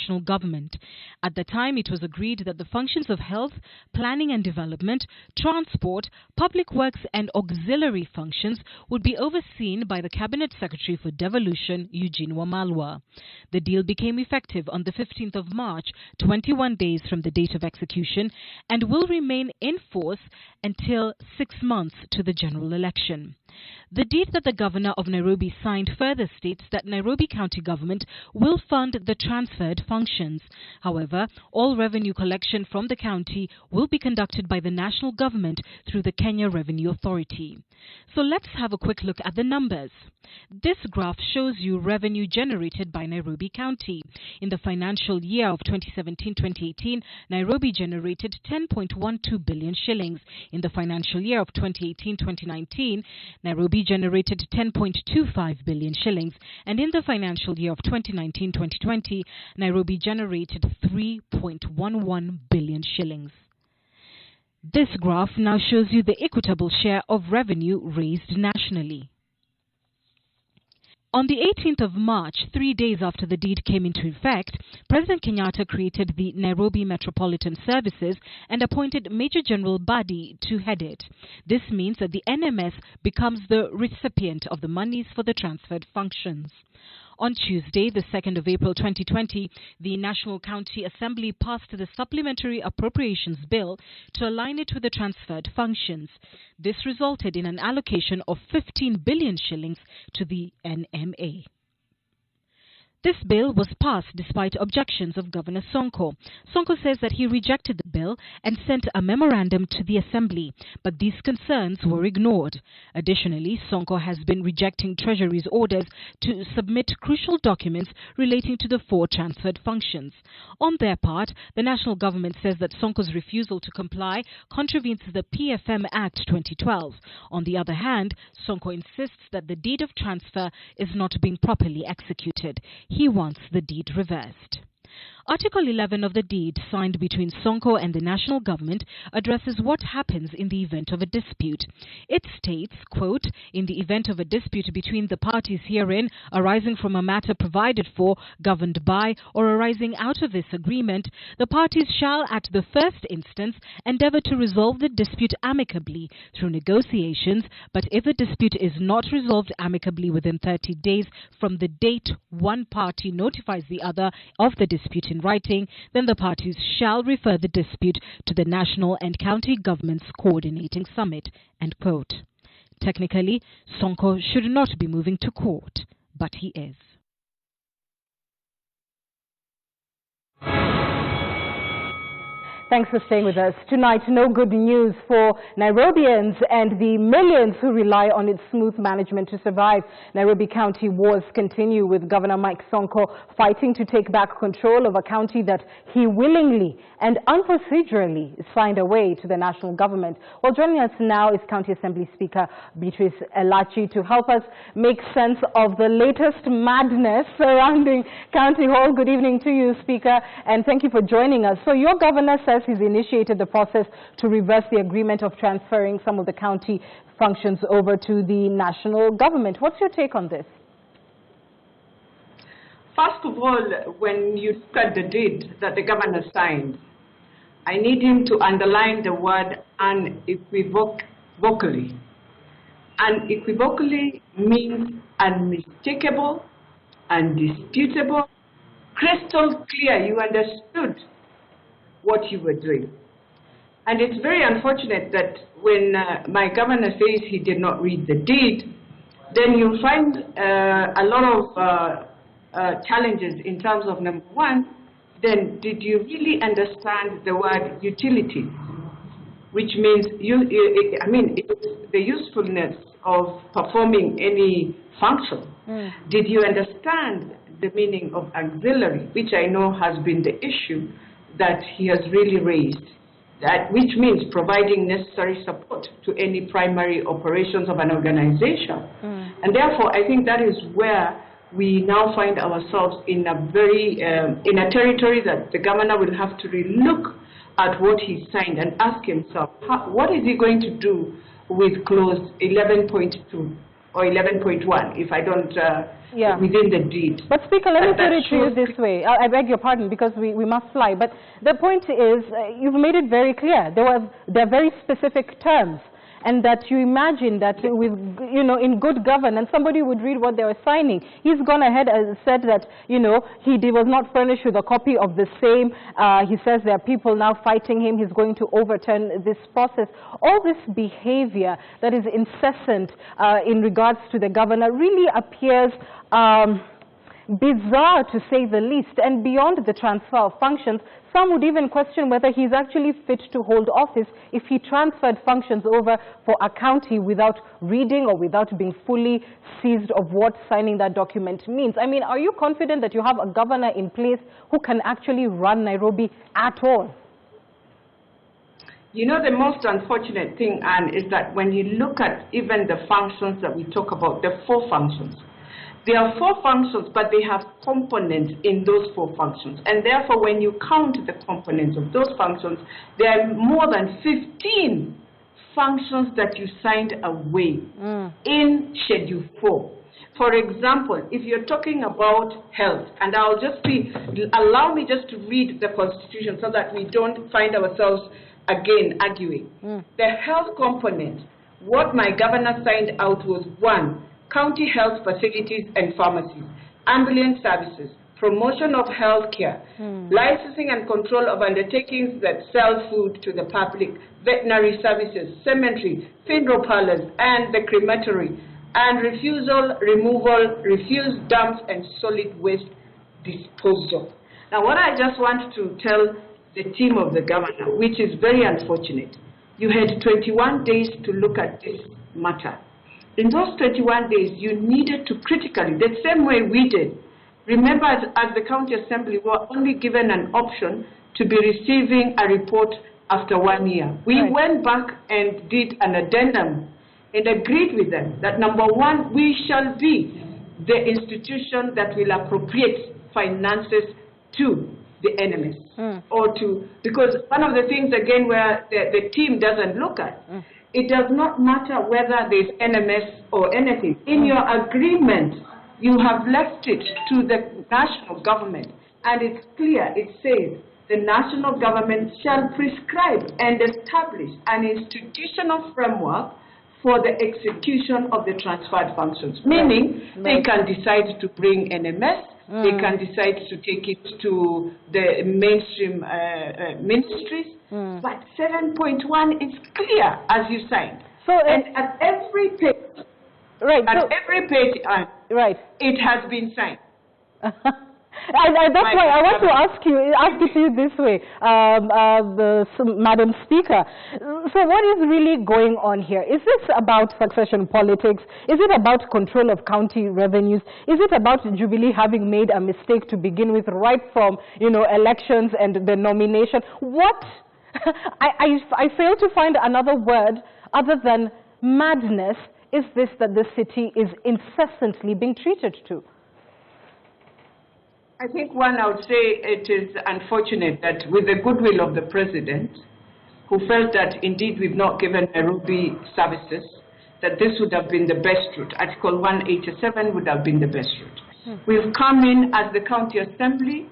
national government. At the time, it was agreed that the functions of health, planning and development, transport, public works and auxiliary functions would be overseen by the Cabinet Secretary for Devolution, Eugene Wamalwa. The deal became effective on the 15th of March, 21 days from the date of execution, and will remain in force until 6 months to the general election. The deed that the Governor of Nairobi signed further states that Nairobi County Government will fund the transferred functions. However, all revenue collection from the county will be conducted by the national government through the Kenya Revenue Authority. So let's have a quick look at the numbers. This graph shows you revenue generated by Nairobi County. In the financial year of 2017-2018, Nairobi generated 10.12 billion shillings. In the financial year of 2018-2019, Nairobi generated 10.25 billion shillings. And in the financial year of 2019-2020, Nairobi generated 3.11 billion shillings. This graph now shows you the equitable share of revenue raised nationally. On the 18th of March, 3 days after the deed came into effect, President Kenyatta created the Nairobi Metropolitan Services and appointed Major General Badi to head it. This means that the NMS becomes the recipient of the monies for the transferred functions. On Tuesday, the 2nd of April 2020, the National County Assembly passed the Supplementary Appropriations Bill to align it with the transferred functions. This resulted in an allocation of 15 billion shillings to the NMA. This bill was passed despite objections of Governor Sonko. Sonko says that he rejected the bill and sent a memorandum to the Assembly, but these concerns were ignored. Additionally, Sonko has been rejecting Treasury's orders to submit crucial documents relating to the 4 transferred functions. On their part, the national government says that Sonko's refusal to comply contravenes the PFM Act 2012. On the other hand, Sonko insists that the deed of transfer is not being properly executed. He wants the deed reversed. Article 11 of the deed signed between Sonko and the national government addresses what happens in the event of a dispute. It states, quote, "In the event of a dispute between the parties herein arising from a matter provided for, governed by, or arising out of this agreement, the parties shall at the first instance endeavor to resolve the dispute amicably through negotiations, but if the dispute is not resolved amicably within 30 days from the date one party notifies the other of the dispute in writing, then the parties shall refer the dispute to the national and county governments coordinating summit," end quote. Technically, Sonko should not be moving to court, but he is. Thanks for staying with us. Tonight, no good news for Nairobians and the millions who rely on its smooth management to survive. Nairobi County wars continue, with Governor Mike Sonko fighting to take back control of a county that he willingly and unprocedurally signed away to the national government. Well, joining us now is County Assembly Speaker Beatrice Elachi to help us make sense of the latest madness surrounding County Hall. Good evening to you, Speaker, and thank you for joining us. So your governor says he's initiated the process to reverse the agreement of transferring some of the county functions over to the national government. What's your take on this? First of all, when you look at the deed that the governor signed, I need him to underline the word unequivocally. Unequivocally means unmistakable, undisputable, crystal clear. You understood what you were doing. And it's very unfortunate that when my governor says he did not read the deed, then you'll find a lot of challenges in terms of, number one, then did you really understand the word utilities? Which means, it's the usefulness of performing any function. Did you understand the meaning of auxiliary, which I know has been the issue that he has really raised, which means providing necessary support to any primary operations of an organization. And therefore, I think that is where we now find ourselves in a very, in a territory that the governor will have to really look at what he signed and ask himself, what is he going to do with clause 11.2 or 11.1, if I don't, within the deed. But Speaker, let me put it to you this way. I beg your pardon, because we must fly. But the point is, you've made it very clear. There are very specific terms. And that you imagine that with, in good governance, somebody would read what they were signing. He's gone ahead and said that, he was not furnished with a copy of the same. He says there are people now fighting him. He's going to overturn this process. All this behavior that is incessant in regards to the governor really appears bizarre, to say the least. And beyond the transfer of functions, some would even question whether he's actually fit to hold office if he transferred functions over for a county without reading or without being fully seized of what signing that document means. I mean, are you confident that you have a governor in place who can actually run Nairobi at all? You know, the most unfortunate thing, Anne, is that when you look at even the functions that we talk about, the 4 functions, there are 4 functions, but they have components in those 4 functions. And therefore, when you count the components of those functions, there are more than 15 functions that you signed away in Schedule 4. For example, if you're talking about health, and allow me just to read the Constitution so that we don't find ourselves again arguing. The health component, what my governor signed out was 1, county health facilities and pharmacies, ambulance services, promotion of health care, licensing and control of undertakings that sell food to the public, veterinary services, cemetery, funeral parlors, and the crematory, and refuse dumps and solid waste disposal. Now, what I just want to tell the team of the governor, which is very unfortunate, you had 21 days to look at this matter. In those 21 days, you needed to critically, the same way we did. Remember, as the county assembly, we were only given an option to be receiving a report after 1 year. We went back and did an addendum and agreed with them that, number 1, we shall be the institution that will appropriate finances to the NMS. Because one of the things, again, where the team doesn't look at, it does not matter whether there's NMS or anything. In your agreement, you have left it to the national government. And it's clear, it says, the national government shall prescribe and establish an institutional framework for the execution of the transferred functions. Meaning, they can decide to bring NMS, they can decide to take it to the mainstream ministries, but 7.1 is clear as you signed. So, and at every page, it has been signed. That's why I want to ask you this way, Madam Speaker. So what is really going on here? Is this about succession politics? Is it about control of county revenues? Is it about Jubilee having made a mistake to begin with, right from, elections and the nomination? What? I fail to find another word other than madness. Is this that the city is incessantly being treated to? I think I would say it is unfortunate that with the goodwill of the president, who felt that indeed we've not given Nairobi services, that this would have been the best route. Article 187 would have been the best route. We've come in as the county assembly,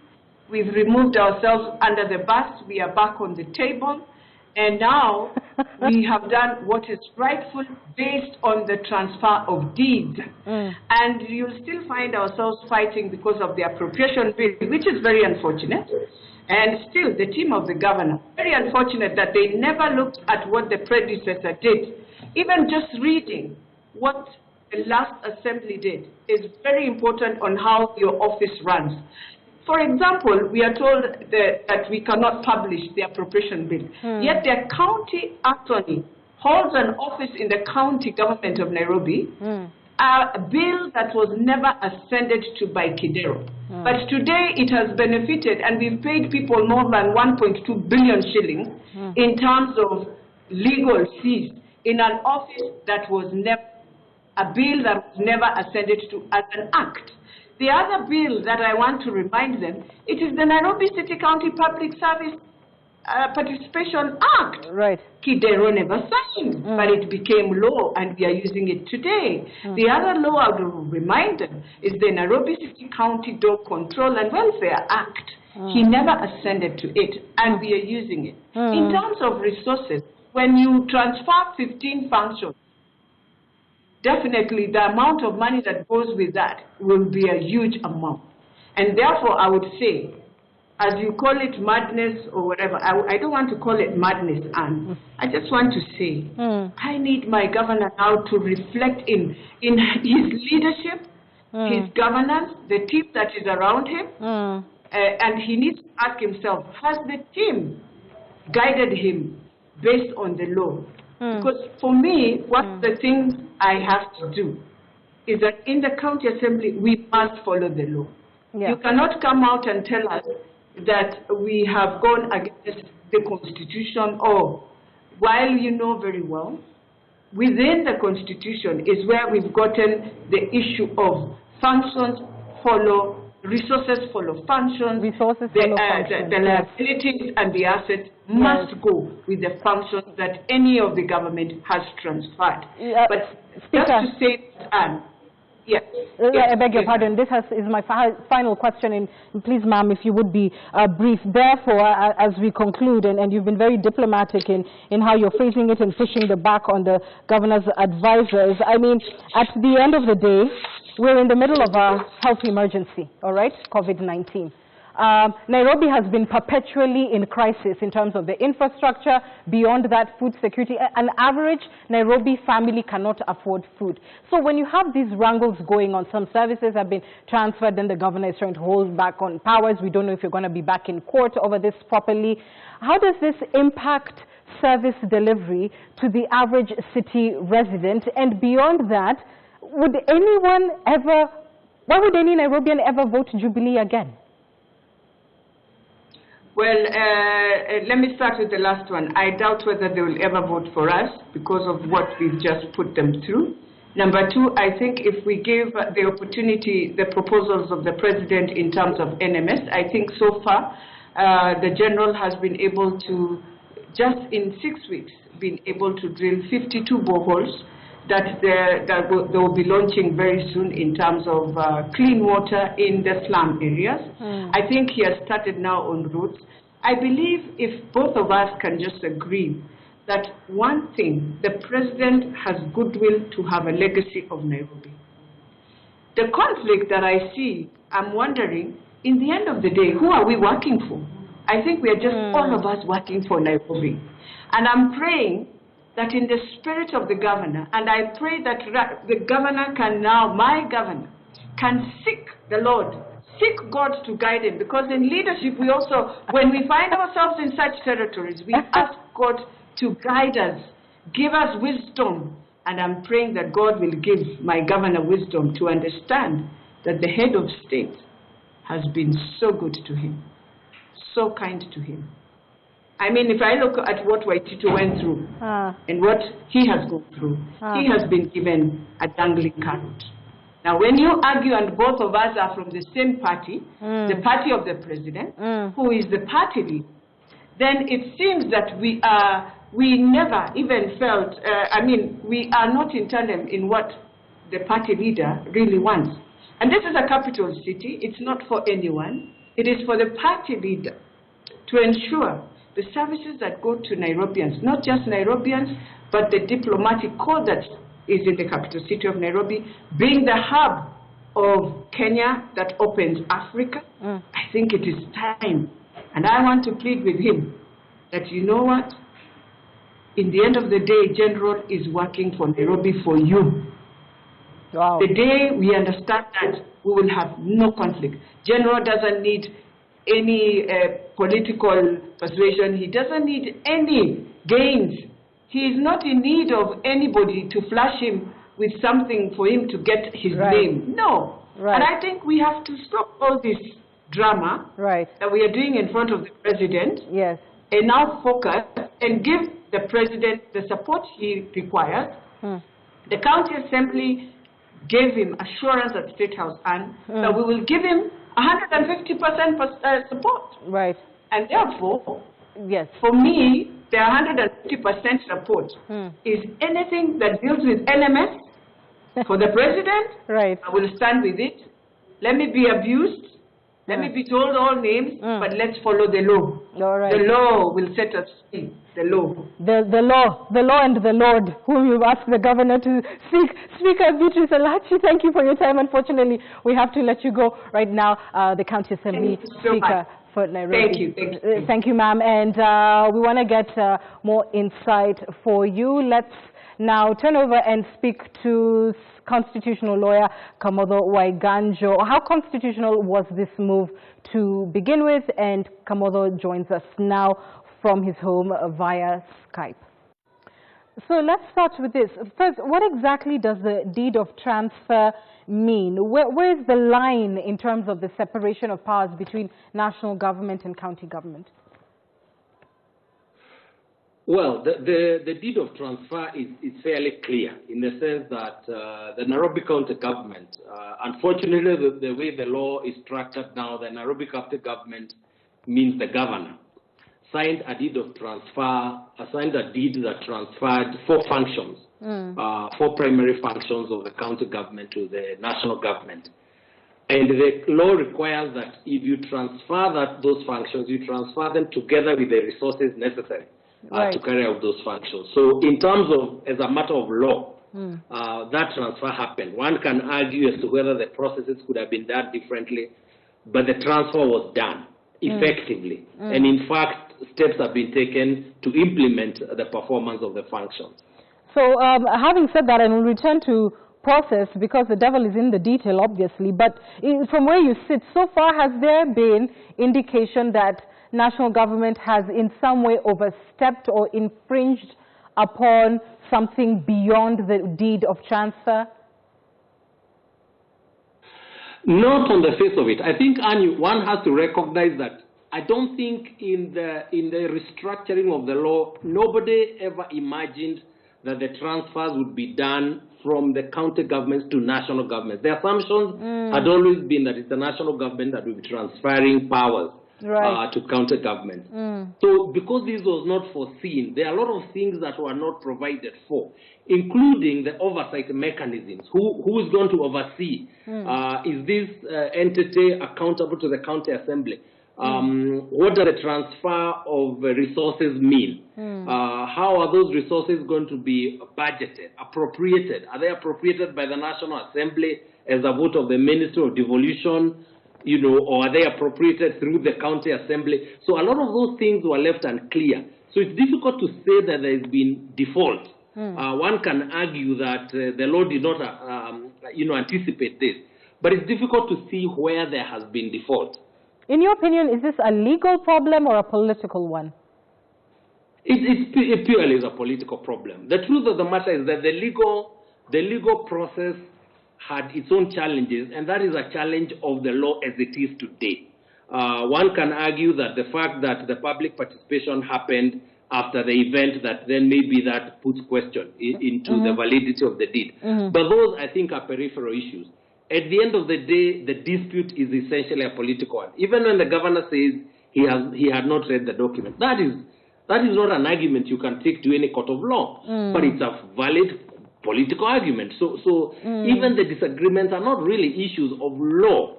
we've removed ourselves under the bus, we are back on the table, and now we have done what is rightful based on the transfer of deeds. And you'll still find ourselves fighting because of the appropriation bill, which is very unfortunate. And still, the team of the governor, very unfortunate that they never looked at what the predecessor did. Even just reading what the last assembly did is very important on how your office runs. For example, we are told that we cannot publish the appropriation bill. Yet the county attorney holds an office in the county government of Nairobi, a bill that was never ascended to by Kidero. But today it has benefited, and we've paid people more than 1.2 billion shillings in terms of legal fees in an office that was never, a bill that was never ascended to as an act. The other bill that I want to remind them, it is the Nairobi City County Public Service Participation Act. Right. Kidero never signed, but it became law, and we are using it today. The other law I will remind them is the Nairobi City County Dog Control and Welfare Act. He never ascended to it, and we are using it. In terms of resources, when you transfer 15 functions, definitely the amount of money that goes with that will be a huge amount. And therefore, I would say, as you call it madness or whatever, I don't want to call it madness, and I just want to say, I need my governor now to reflect in his leadership, his governance, the team that is around him, and he needs to ask himself, has the team guided him based on the law? Because for me, what the things I have to do is that in the county assembly, we must follow the law. Yeah. You cannot come out and tell us that we have gone against the Constitution, or while you know very well, within the Constitution is where we've gotten the issue of functions follow, resources follow functions, Resources follow functions. The liabilities and the assets must go with the functions that any of the government has transferred. But Speaker, just to say, yes. I beg your pardon. This is my final question, and please, ma'am, if you would be brief. Therefore, as we conclude, and you've been very diplomatic in how you're phrasing it and fishing the back on the governor's advisors. I mean, at the end of the day, we're in the middle of a health emergency, all right, COVID-19. Nairobi has been perpetually in crisis in terms of the infrastructure, beyond that, food security. An average Nairobi family cannot afford food. So when you have these wrangles going on, some services have been transferred, then the governor is trying to hold back on powers. We don't know if you're going to be back in court over this properly. How does this impact service delivery to the average city resident? And beyond that, would anyone ever, why would any Nairobian ever vote Jubilee again? Well, let me start with the last one. I doubt whether they will ever vote for us because of what we've just put them through. Number two, I think if we give the opportunity, the proposals of the president in terms of NMS, I think so far the general has been able to, just in 6 weeks, been able to drill 52 boreholes that they will be launching very soon in terms of clean water in the slum areas. I think he has started now on roads. I believe if both of us can just agree that one thing, the president has goodwill to have a legacy of Nairobi. The conflict that I see, I'm wondering, in the end of the day, who are we working for? I think we are just all of us working for Nairobi. And I'm praying that in the spirit of the governor, and I pray that the governor can now, my governor, can seek the Lord, seek God to guide him, because in leadership we also, when we find ourselves in such territories, we ask God to guide us, give us wisdom, and I'm praying that God will give my governor wisdom to understand that the head of state has been so good to him, so kind to him. I mean, if I look at what Waitito went through and what he has gone through, he has been given a dangling carrot. Now, when you argue, and both of us are from the same party, the party of the president, who is the party leader, then it seems that we never even felt, we are not in tandem in what the party leader really wants. And this is a capital city. It's not for anyone. It is for the party leader to ensure the services that go to Nairobians, not just Nairobians, but the diplomatic corps that is in the capital city of Nairobi, being the hub of Kenya that opens Africa. I think it is time. And I want to plead with him that, you know what? In the end of the day, General is working for Nairobi for you. Wow. The day we understand that, we will have no conflict. General doesn't need any political persuasion. He doesn't need any gains. He is not in need of anybody to flash him with something for him to get his name. No. And I think we have to stop all this drama that we are doing in front of the president and now focus and give the president the support he requires. The county assembly gave him assurance at State House and that we will give him 150% support. And therefore, Yes. For me, the 150% report is anything that deals with NMS for the president. Right. I will stand with it. Let me be abused. Let me be told all names, but let's follow the law. All right. The law will set us free. The law. The law and the Lord, whom you asked the governor to speak. Speaker Beatrice Alachi, thank you for your time. Unfortunately, we have to let you go right now. The County Assembly Speaker for Nairobi. Thank you. Thank you, ma'am. And we want to get more insight for you. Let's now turn over and speak to constitutional lawyer Kamodo Waiganjo. How constitutional was this move to begin with? And Kamodo joins us now from his home via Skype. So let's start with this. First, what exactly does the deed of transfer mean? Where is the line in terms of the separation of powers between national government and county government? Well, the deed of transfer is fairly clear in the sense that the Nairobi County government, unfortunately, the way the law is structured now, the Nairobi County government means the governor signed a deed of transfer, signed a deed that transferred four functions, four primary functions of the county government to the national government. And the law requires that if you transfer those functions, you transfer them together with the resources necessary to carry out those functions. So in terms of, as a matter of law, that transfer happened. One can argue as to whether the processes could have been done differently, but the transfer was done effectively. And in fact, steps have been taken to implement the performance of the functions. So having said that, and we'll return to process because the devil is in the detail, obviously, but from where you sit, so far has there been indication that national government has in some way overstepped or infringed upon something beyond the deed of transfer? Not on the face of it. I think, Annie, one has to recognize that I don't think in the restructuring of the law, nobody ever imagined that the transfers would be done from the county governments to national governments. The assumptions had always been that it's the national government that will be transferring powers to county governments. So because this was not foreseen, there are a lot of things that were not provided for, including the oversight mechanisms. Who is going to oversee? Is this entity accountable to the county assembly? What does the transfer of resources mean? How are those resources going to be budgeted, appropriated? Are they appropriated by the National Assembly as a vote of the Ministry of Devolution, or are they appropriated through the County Assembly? So a lot of those things were left unclear. So it's difficult to say that there has been default. One can argue that the law did not, anticipate this, but it's difficult to see where there has been default. In your opinion, is this a legal problem or a political one? It purely is a political problem. The truth of the matter is that the legal process had its own challenges, and that is a challenge of the law as it is today. One can argue that the fact that the public participation happened after the event, that then maybe that puts question into the validity of the deed. But those, I think, are peripheral issues. At the end of the day, the dispute is essentially a political one. Even when the governor says he had not read the document, that is not an argument you can take to any court of law, but it's a valid political argument. So even the disagreements are not really issues of law,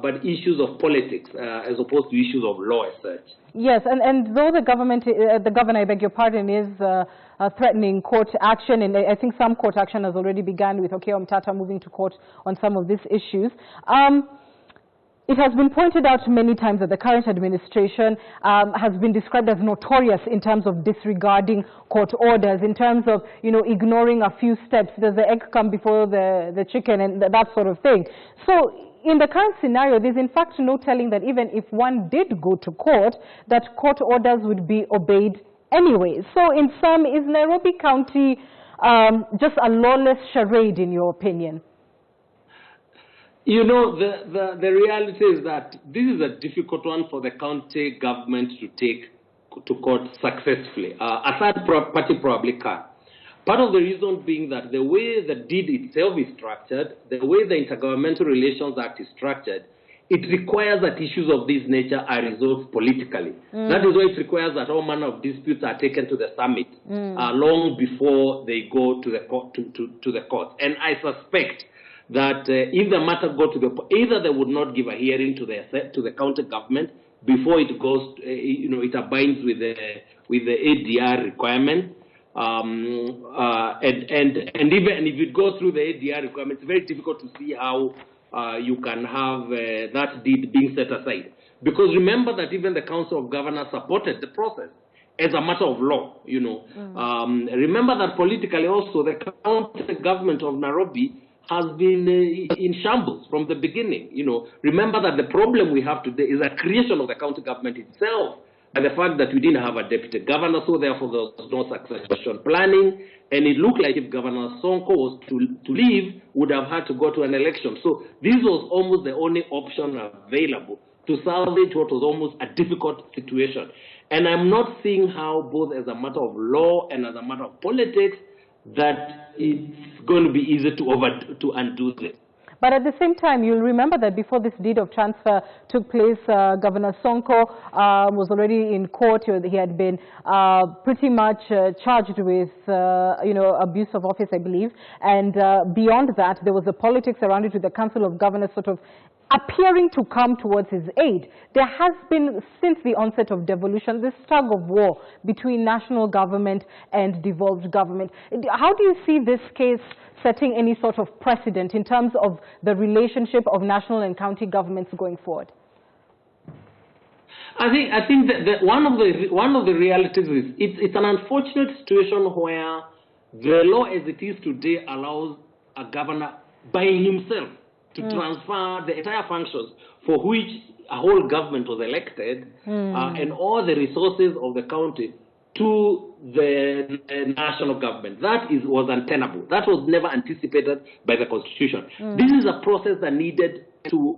but issues of politics as opposed to issues of law as such. Yes, and though the governor, I beg your pardon, is threatening court action, and I think some court action has already begun with Okeya Omtata moving to court on some of these issues. It has been pointed out many times that the current administration has been described as notorious in terms of disregarding court orders, in terms of, ignoring a few steps. Does the egg come before the chicken and that sort of thing? So in the current scenario, there's in fact no telling that even if one did go to court, that court orders would be obeyed anyway. So in sum, is Nairobi County just a lawless charade in your opinion? The reality is that this is a difficult one for the county government to take to court successfully. A third party probably can. Part of the reason being that the way the deed itself is structured, the way the Intergovernmental Relations Act is structured, it requires that issues of this nature are resolved politically. That is why it requires that all manner of disputes are taken to the summit long before they go to the court. To the court. And I suspect that if the matter go to the, either they would not give a hearing to the county government before it goes, it abides with the ADR requirement. And even if it goes through the ADR requirement, it's very difficult to see how you can have that deed being set aside. Because remember that even the Council of Governors supported the process as a matter of law, Remember that politically also the county government of Nairobi has been in shambles from the beginning. Remember that the problem we have today is a creation of the county government itself, and the fact that we didn't have a deputy governor, so therefore there was no succession planning, and it looked like if Governor Sonko was to leave, would have had to go to an election. So this was almost the only option available to salvage what was almost a difficult situation. And I'm not seeing how, both as a matter of law and as a matter of politics, that it's going to be easy to undo this. But at the same time, you'll remember that before this deed of transfer took place, Governor Sonko was already in court. He had been pretty much charged with, abuse of office, I believe. And beyond that, there was the politics around it with the Council of Governors sort of appearing to come towards his aid. There has been, since the onset of devolution, this tug of war between national government and devolved government. How do you see this case setting any sort of precedent in terms of the relationship of national and county governments going forward? I think that one of the realities is it's an unfortunate situation where the law as it is today allows a governor by himself to transfer the entire functions for which a whole government was elected and all the resources of the county to the national government. That was untenable. That was never anticipated by the Constitution. This is a process that needed to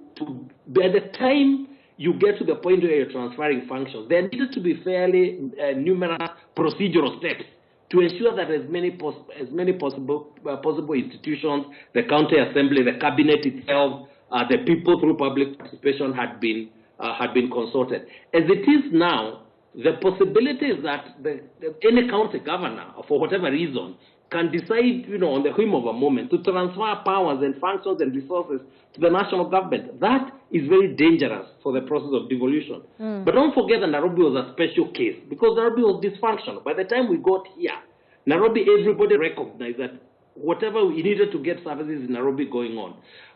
by the time you get to the point where you're transferring functions, there needed to be fairly numerous procedural steps to ensure that as many possible institutions, the county assembly, the cabinet itself, the people through public participation had been consulted. As it is now, the possibility is that any county governor, for whatever reason, can decide, on the whim of a moment, to transfer powers and functions and resources to the national government. That is very dangerous for the process of devolution. But don't forget that Nairobi was a special case, because Nairobi was dysfunctional. By the time we got here, Nairobi, everybody recognized that whatever we needed to get services in Nairobi going on.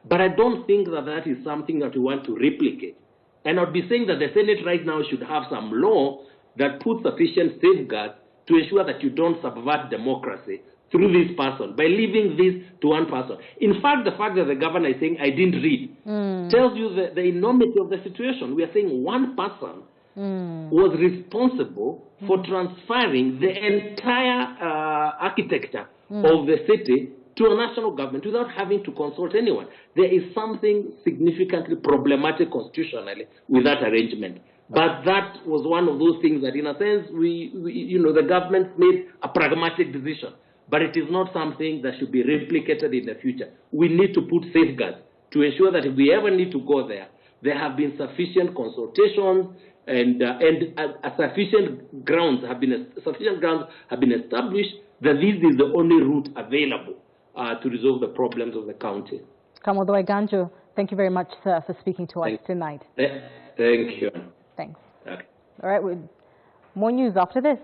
But I don't think that that is something that we want to replicate. And I'd be saying that the Senate right now should have some law that puts sufficient safeguards to ensure that you don't subvert democracy through this person, by leaving this to one person. In fact, the fact that the governor is saying, I didn't read, tells you the enormity of the situation. We are saying one person was responsible for transferring the entire architecture of the city to a national government without having to consult anyone. There is something significantly problematic constitutionally with that arrangement. But that was one of those things that, in a sense, the government made a pragmatic decision. But it is not something that should be replicated in the future. We need to put safeguards to ensure that if we ever need to go there, there have been sufficient consultations and sufficient grounds have been established that this is the only route available to resolve the problems of the county. Kamodoi Ganjo, thank you very much, sir, for speaking to us tonight. Thank you. Thanks. Okay. All right, more news after this.